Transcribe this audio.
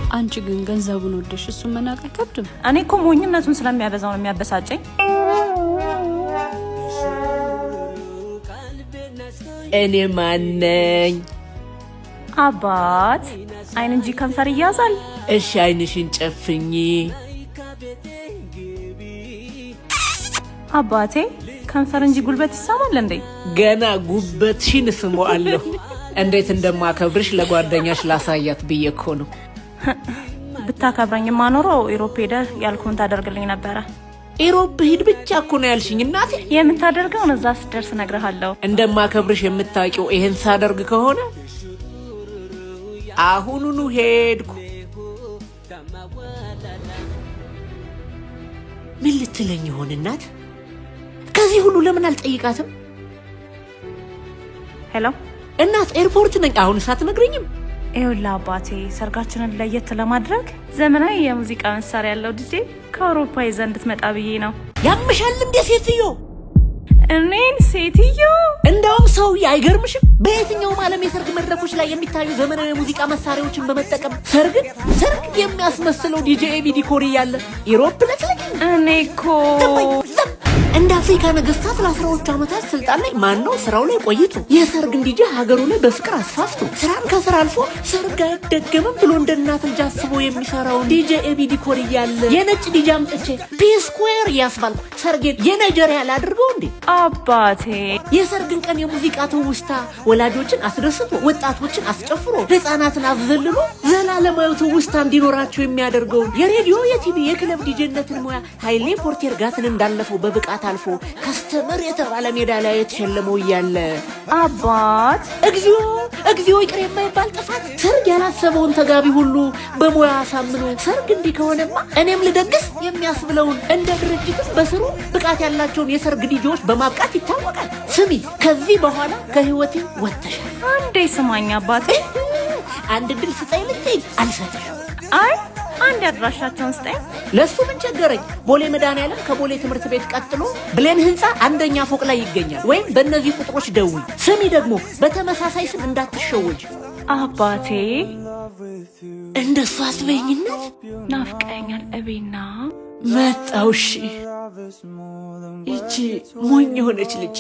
አንቺ ግን ገንዘቡን ወደሽ እሱ መናቅ አይከብድም? እኔ እኮ ሞኝነቱን ስለሚያበዛው ነው የሚያበሳጨኝ። እኔ ማነኝ? አባት አይን እንጂ ከንፈር ይያዛል። እሺ አይንሽን ጨፍኚ። አባቴ ከንፈር እንጂ ጉልበት ይሳማል እንዴ? ገና ጉበትሽን ስሞአለሁ። እንዴት እንደማከብርሽ ለጓደኛሽ ላሳያት ብዬ እኮ ነው። ብታከብረኝማ ኖሮ ኢሮፕ ሄደህ ያልኩን ታደርግልኝ ነበረ። ኢሮፕ ሂድ ብቻ እኮ ነው ያልሽኝ እናቴ። የምታደርገውን እዛ ስደርስ እነግርሃለሁ። እንደማከብርሽ የምታውቂው ይሄን ሳደርግ ከሆነ አሁኑኑ ሄድኩ። ምን ልትለኝ ይሆን እናት? ከዚህ ሁሉ ለምን አልጠይቃትም? ሄሎ እናት፣ ኤርፖርት ነኝ። አሁን ሳትነግሪኝም? ይኸውልህ አባቴ፣ ሰርጋችንን ለየት ለማድረግ ዘመናዊ የሙዚቃ መሳሪያ ያለው ዲጄ ከአውሮፓ ይዘህ እንድትመጣ ብዬ ነው። ያምሻል እንዴ ሴትዮ? እኔን ሴትዮ? እንደውም ሰውዬ አይገርምሽም? በየትኛውም ዓለም የሰርግ መድረኮች ላይ የሚታዩ ዘመናዊ የሙዚቃ መሳሪያዎችን በመጠቀም ሰርግ የሚያስመስለው ዲጄ ኤቢ ዲኮር እያለ ኢሮፕ ለትለኝ። እኔ እኮ እንደ አፍሪካ ነገስታት ለ10ዎቹ ዓመታት ስልጣን ላይ ማን ነው ስራው ላይ ቆይቶ የሰርግ ዲጄ ሀገሩ ላይ በፍቅር አስፋፍቶ ስራን ከስራ አልፎ ሰርግ አይደገምም ብሎ እንደ እናት ልጅ አስቦ የሚሰራው ዲጄ ኤቢ ዲኮር እያለ የነጭ ዲጄ አምጥቼ ፒ ስኩዌር ያስባልኩ ሰርጌን የናይጄሪያ ላድርገው እንዴ? አባቴ የሰርግን ቀን የሙዚቃ ትውስታ ወላጆችን አስደስቶ ወጣቶችን አስጨፍሮ ህፃናትን አዘልሎ ዘላለማዊ ትውስታ እንዲኖራቸው የሚያደርገውን የሬዲዮ የቲቪ የክለብ ዲጄነትን ሙያ ኃይሌ ፖርቴር ጋትን እንዳለፈው በብቃት አልፎ ከስተመር የተባለ ሜዳ ላይ የተሸለመው እያለ አባት እግዚኦ ይቅር የማይባል ጥፋት ሰርግ ያላሰበውን ተጋቢ ሁሉ በሙያ አሳምኖ ሰርግ እንዲህ ከሆነማ እኔም ልደግስ የሚያስብለውን እንደ ድርጅትም በስሩ ብቃት ያላቸውን የሰርግ ዲጄዎች በማብቃት ይታወቃል። ስሚ፣ ከዚህ በኋላ ከህይወቴ ወጥተሻል። አንዴ ስማኝ አባቴ። አንድ ድል ስጠኝ ልትይ አልሰጥሽም። አይ አንድ አድራሻቸውን ስጠኝ። ለሱ ምን ቸገረኝ? ቦሌ መድኃኒዓለም ከቦሌ ትምህርት ቤት ቀጥሎ ብሌን ህንፃ አንደኛ ፎቅ ላይ ይገኛል። ወይም በእነዚህ ቁጥሮች ደውይ። ስሚ ደግሞ በተመሳሳይ ስም እንዳትሸወጅ። አባቴ እንደሱ አትበይኝነት። ናፍቀኛል እቤና መጣውሽ። ይቺ ሞኝ የሆነች ልጅ